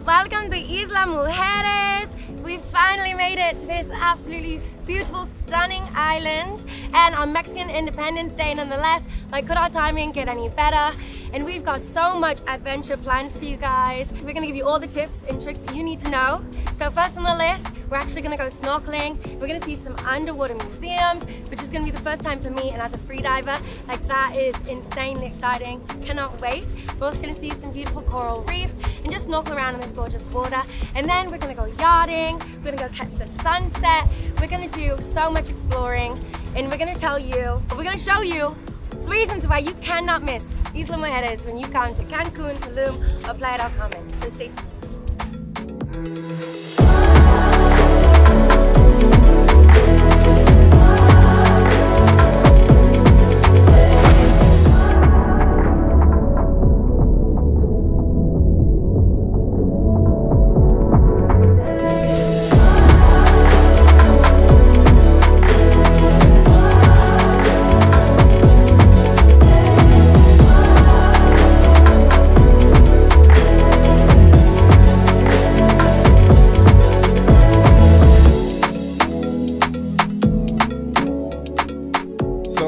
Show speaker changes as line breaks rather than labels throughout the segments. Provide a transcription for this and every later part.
Welcome to Isla Mujeres. We finally made it to this absolutely beautiful, stunning island, and on Mexican Independence Day nonetheless. Like, could our timing get any better? And we've got so much adventure planned for you guys. We're gonna give you all the tips and tricks that you need to know. So first on the list, we're actually gonna go snorkeling. We're gonna see some underwater museums, which is gonna be the first time for me, and as a free diver, like, that is insanely exciting. Cannot wait. We're also gonna see some beautiful coral reefs and just snorkel around in this gorgeous water. And then we're gonna go yachting. We're gonna go catch the sunset. We're gonna do so much exploring, and we're gonna show you the reasons why you cannot miss Isla Mujeres when you come to Cancun, Tulum, or Playa Norte. So stay tuned.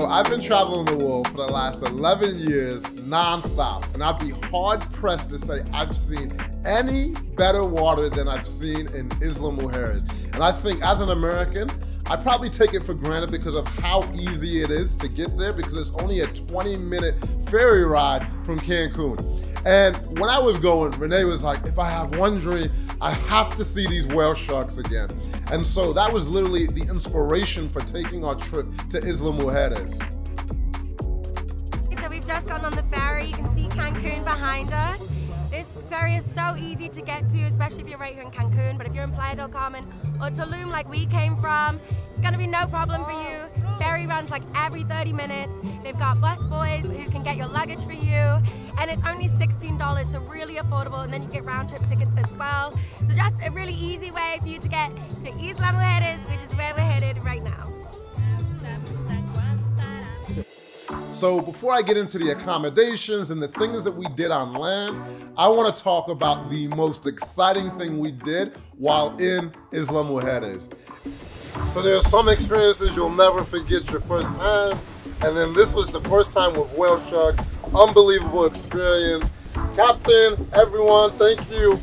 I've been traveling the world for the last 11 years non-stop, and I'd be hard-pressed to say I've seen any better water than I've seen in Isla Mujeres. And I think as an American, I probably take it for granted because of how easy it is to get there, because it's only a 20-minute ferry ride from Cancun. And when I was going, Renee was like, if I have one dream, I have to see these whale sharks again. And so that was literally the inspiration for taking our trip to Isla Mujeres.
So we've just gone on the ferry. You can see Cancun behind us. This ferry is so easy to get to, especially if you're right here in Cancun. But if you're in Playa del Carmen or Tulum, like we came from, it's gonna be no problem for you. Ferry runs like every 30 minutes. They've got bus boys who can get your luggage for you. And it's only $16, so really affordable. And then you get round trip tickets as well. So just a really easy way for you to get to Isla Mujeres, which is where we're headed right now.
So before I get into the accommodations and the things that we did on land, I want to talk about the most exciting thing we did while in Isla Mujeres. So there are some experiences you'll never forget your first time, and then this was the first time with whale sharks. Unbelievable experience. Captain, everyone, thank you.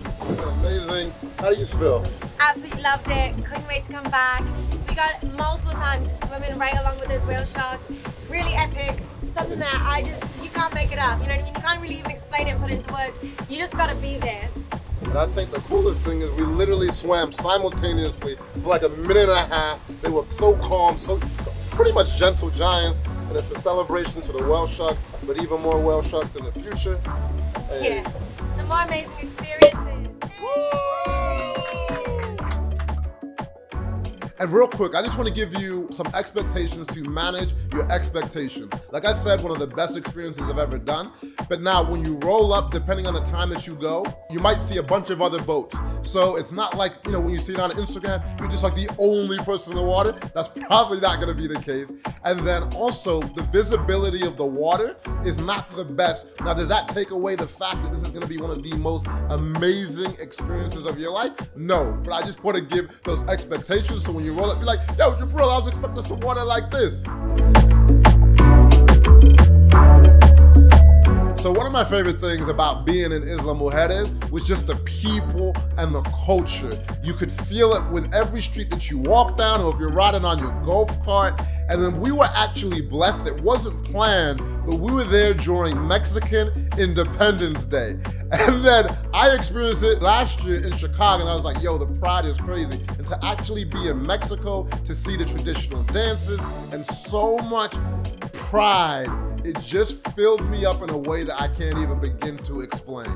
Amazing. How do you feel?
Absolutely loved it. Couldn't wait to come back. We got multiple times just swimming right along with those whale sharks. Really epic. Something that you can't make it up. You know what I mean? You can't really even explain it and put it into words. You just gotta be there.
And I think the coolest thing is we literally swam simultaneously for like a minute and a half. They were so calm, so pretty much gentle giants. And it's a celebration to the whale sharks, but even more whale sharks in the future.
Hey. Yeah, some more amazing experiences.
And real quick, I just want to give you some expectations to manage your expectation. Like I said, one of the best experiences I've ever done. But now when you roll up, depending on the time that you go, you might see a bunch of other boats. So it's not like, you know, when you see it on Instagram, you're just like the only person in the water. That's probably not gonna be the case. And then also the visibility of the water is not the best. Now, does that take away the fact that this is gonna be one of the most amazing experiences of your life? No, but I just want to give those expectations so when you roll up, you're like, yo, bro, I was expecting some water like this. So one of my favorite things about being in Isla Mujeres was just the people and the culture. You could feel it with every street that you walk down, or if you're riding on your golf cart. And then we were actually blessed. It wasn't planned, but we were there during Mexican Independence Day. And then I experienced it last year in Chicago, and I was like, yo, the pride is crazy. And to actually be in Mexico, to see the traditional dances, and so much pride, it just filled me up in a way that I can't even begin to explain.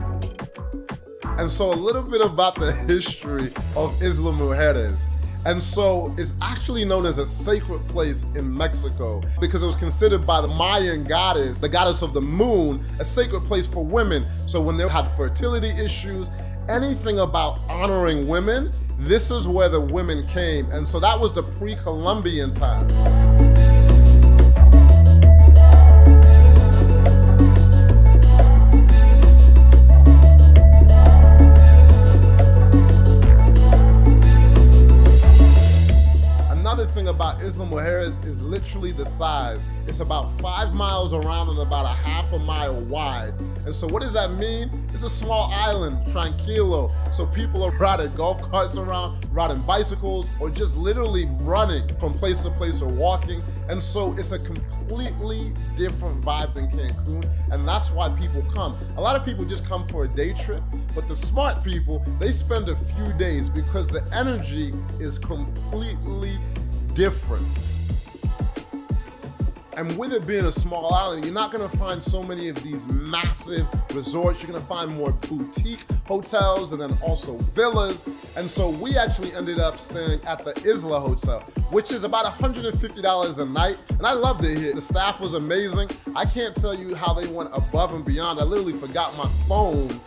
And so a little bit about the history of Isla Mujeres. And so it's actually known as a sacred place in Mexico because it was considered by the Mayan goddess, the goddess of the moon, a sacred place for women. So when they had fertility issues, anything about honoring women, this is where the women came. And so that was the pre-Columbian times. is literally the size. It's about 5 miles around and about a half a mile wide. And so what does that mean? It's a small island, tranquilo. So people are riding golf carts around, riding bicycles, or just literally running from place to place or walking. And so it's a completely different vibe than Cancun. And that's why people come. A lot of people just come for a day trip, but the smart people, they spend a few days because the energy is completely different. And with it being a small island, you're not gonna find so many of these massive resorts. You're gonna find more boutique hotels and then also villas. And so we actually ended up staying at the Izla Hotel, which is about $150 a night. And I loved it here. The staff was amazing. I can't tell you how they went above and beyond. I literally forgot my phone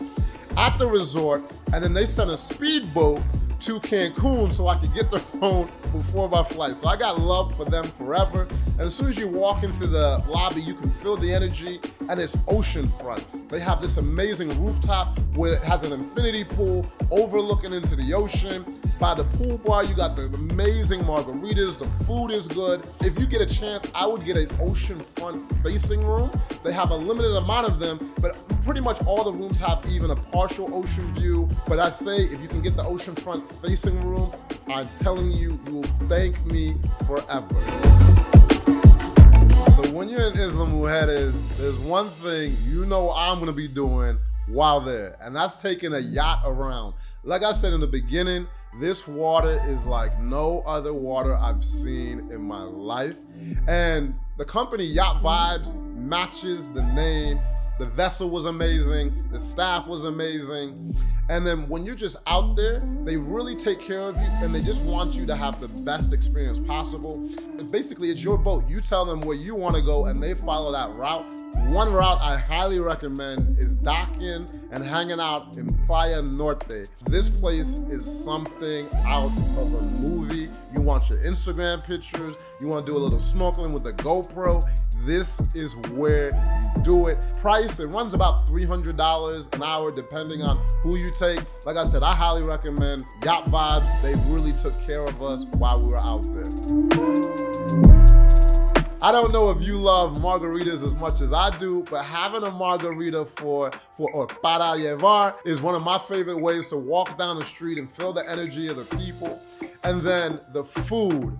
at the resort, and then they sent a speedboat to Cancun so I could get the phone before my flight. So I got love for them forever. And as soon as you walk into the lobby, you can feel the energy, and it's oceanfront. They have this amazing rooftop where it has an infinity pool overlooking into the ocean. By the pool bar, you got the amazing margaritas. The food is good. If you get a chance, I would get an oceanfront facing room. They have a limited amount of them, but pretty much all the rooms have even a partial ocean view. But I say, if you can get the oceanfront facing room, I'm telling you, you will thank me forever. So when you're in Isla Mujeres, there's one thing you know I'm gonna be doing while there, and that's taking a yacht around. Like I said in the beginning, this water is like no other water I've seen in my life. And the company Yacht Vibes matches the name. The vessel was amazing, the staff was amazing. And then when you're just out there, they really take care of you, and they just want you to have the best experience possible. Basically, it's your boat. You tell them where you want to go, and they follow that route. One route I highly recommend is docking and hanging out in Playa Norte. This place is something out of a movie. You want your Instagram pictures, you want to do a little snorkeling with a GoPro. This is where you do it. Price, it runs about $300 an hour depending on who you take. Like I said, I highly recommend Yacht Vibes. They really took care of us while we were out there. I don't know if you love margaritas as much as I do, but having a margarita or para llevar is one of my favorite ways to walk down the street and feel the energy of the people. And then the food.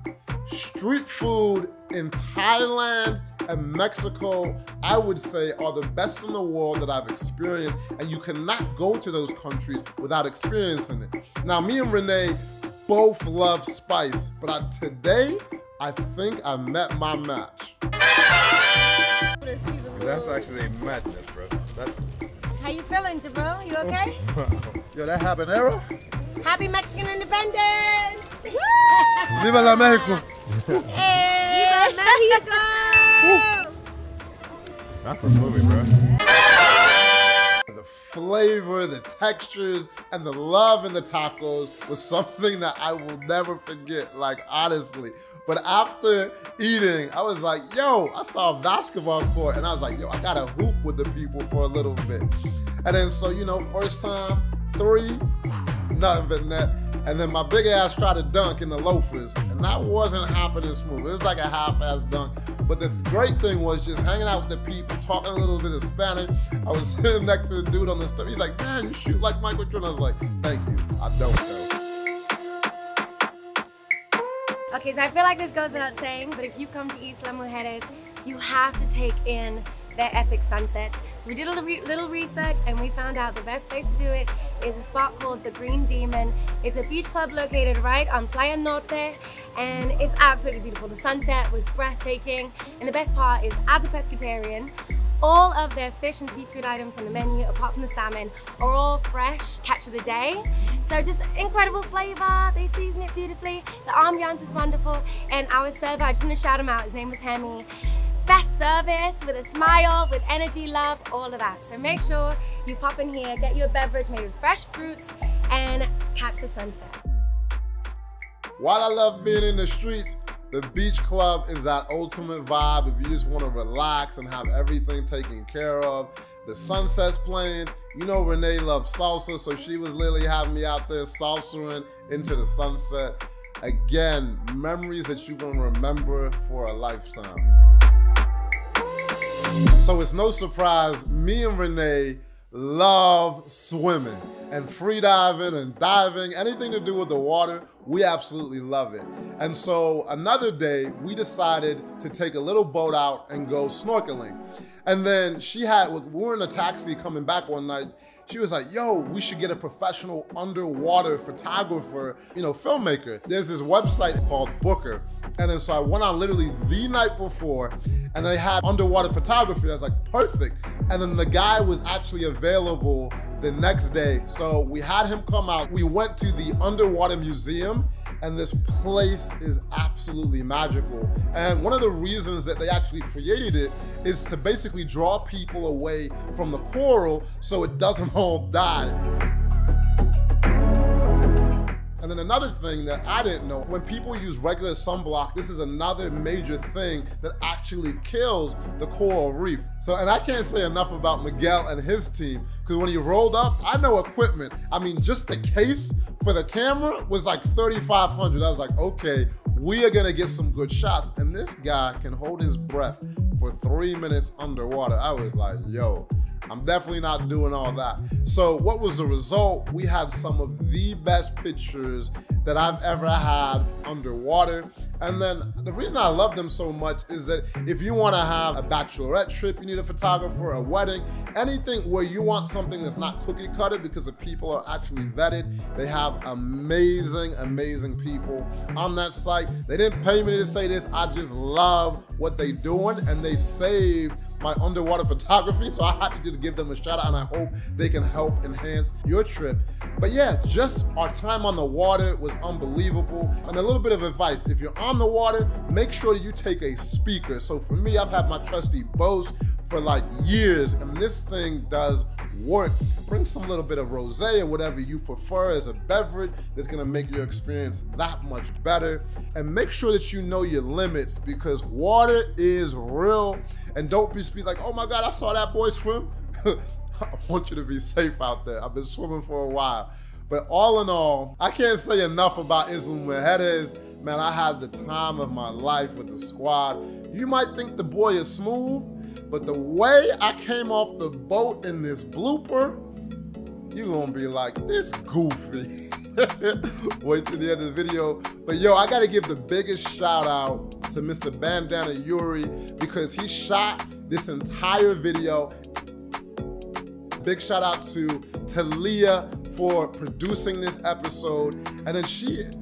Street food in Thailand and Mexico, I would say, are the best in the world that I've experienced, and you cannot go to those countries without experiencing it. Now, me and Renee both love spice, but today, I think I met my match.
That's actually madness, bro. That's...
How you feeling, Jabro? You okay?
Yo, that habanero?
Happy Mexican independence!
Viva la Mexico!
Hey, Viva Mexico!
That's a movie, bro.
The flavor, the textures, and the love in the tacos was something that I will never forget, like, honestly. But after eating, I was like, yo, I saw a basketball court, and I was like, yo, I gotta hoop with the people for a little bit. And then, so, you know, first time, 3, nothing but net. And then my big ass tried to dunk in the loafers, and that wasn't happening smooth. It was like a half-ass dunk. But the great thing was just hanging out with the people, talking a little bit of Spanish. I was sitting next to the dude on the stuff. He's like, man, you shoot like Michael Jordan. I was like, thank you, I don't know.
Okay, so I feel like this goes without saying, but if you come to Isla Mujeres, you have to take in their epic sunsets. So we did a little research, and we found out the best place to do it is a spot called the Green Demon. It's a beach club located right on Playa Norte, and it's absolutely beautiful. The sunset was breathtaking, and the best part is, as a pescatarian, all of their fish and seafood items on the menu, apart from the salmon, are all fresh, catch of the day. So just incredible flavor, they season it beautifully, the ambiance is wonderful, and our server, I just want to shout him out, his name was Hemi. Best service, with a smile, with energy, love, all of that. So make sure you pop in here, get you a beverage made with fresh fruit, and catch the sunset.
While I love being in the streets, the beach club is that ultimate vibe if you just want to relax and have everything taken care of. The sunset's playing. You know Renee loves salsa, so she was literally having me out there salsaing into the sunset. Again, memories that you're gonna remember for a lifetime. So it's no surprise, me and Renee love swimming and free diving and diving, anything to do with the water, we absolutely love it. And so another day, we decided to take a little boat out and go snorkeling. And then we were in a taxi coming back one night, she was like, yo, we should get a professional underwater photographer, filmmaker. There's this website called Bookehr. And then so I went on literally the night before and they had underwater photography. I was like, perfect. And then the guy was actually available the next day. So we had him come out. We went to the underwater museum and this place is absolutely magical. And one of the reasons that they actually created it is to basically draw people away from the coral so it doesn't all die. And then another thing that I didn't know, when people use regular sunblock, this is another major thing that actually kills the coral reef. So, and I can't say enough about Miguel and his team, because when he rolled up, I know equipment. I mean, just the case for the camera was like $3,500. I was like, okay, we are gonna get some good shots. And this guy can hold his breath for 3 minutes underwater. I was like, yo, I'm definitely not doing all that. So what was the result? We had some of the best pictures that I've ever had underwater. And then the reason I love them so much is that if you want to have a bachelorette trip, you need a photographer, a wedding, anything where you want something that's not cookie cutter because the people are actually vetted. They have amazing, amazing people on that site. They didn't pay me to say this. I just love what they're doing and they saved my underwater photography, so I had to just give them a shout out and I hope they can help enhance your trip. But yeah, just our time on the water was unbelievable. And a little bit of advice, if you're on the water, make sure that you take a speaker. So for me, I've had my trusty Bose for like years and this thing does work. Bring some little bit of rosé or whatever you prefer as a beverage that's gonna make your experience that much better. And make sure that you know your limits because water is real. And don't be like, oh my God, I saw that boy swim. I want you to be safe out there. I've been swimming for a while. But all in all, I can't say enough about Isla Mujeres. Man, I had the time of my life with the squad. You might think the boy is smooth, but the way I came off the boat in this blooper, you're gonna be like, this goofy. Wait till the end of the video. But yo, I gotta give the biggest shout out to Mr. Bandana Yuri because he shot this entire video. Big shout out to Talia for producing this episode. And then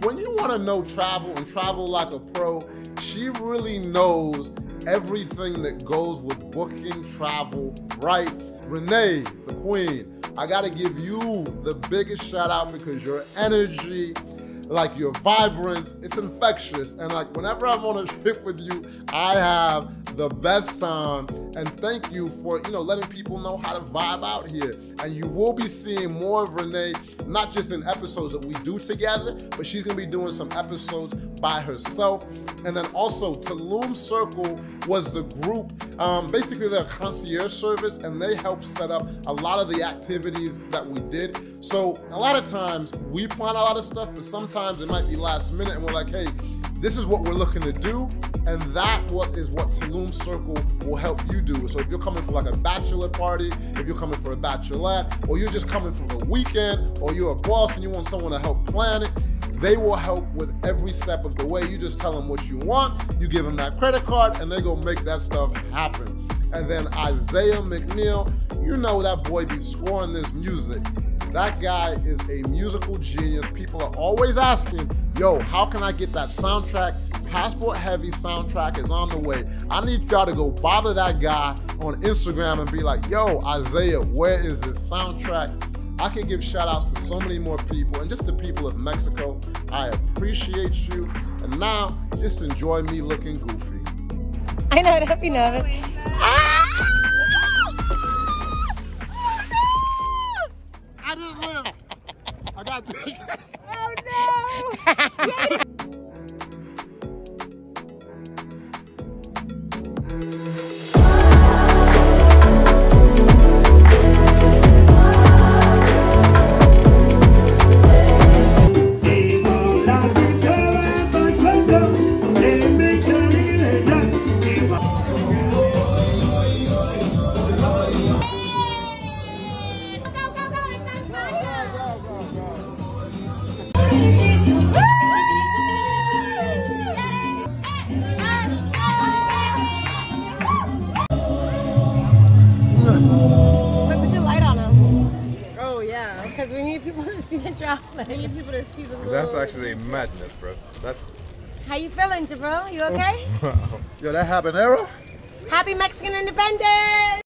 when you wanna know travel and travel like a pro, she really knows everything that goes with booking travel, right? Renee, the queen, I gotta give you the biggest shout out because your energy, like your vibrance, it's infectious. And like whenever I'm on a trip with you, I have the best time. And thank you for, letting people know how to vibe out here. And you will be seeing more of Renee, not just in episodes that we do together, but she's gonna be doing some episodes by herself. And then also Tulum Circle was the group, basically they're a concierge service and they helped set up a lot of the activities that we did. So a lot of times we plan a lot of stuff, but sometimes it might be last minute and we're like, hey, this is what we're looking to do. And that is what Tulum Circle will help you do. So if you're coming for like a bachelor party, if you're coming for a bachelorette, or you're just coming for the weekend, or you're a boss and you want someone to help plan it, they will help with every step of the way. You just tell them what you want, you give them that credit card, and they go make that stuff happen. And then Isaiah McNeil, you know that boy be scoring this music. That guy is a musical genius. People are always asking, yo, how can I get that soundtrack? PassportHeavy soundtrack is on the way. I need y'all to go bother that guy on Instagram and be like, yo, Isaiah, where is this soundtrack? I can give shout outs to so many more people and just the people of Mexico. I appreciate you. And now just enjoy me looking goofy.
I know, don't be nervous.
I didn't live. I got
Oh no! to see the droplets.
I need people to see the
That's
little...
actually madness, bro. That's...
How you feeling, Jabril? You okay?
Yo, that habanero?
Happy Mexican Independence!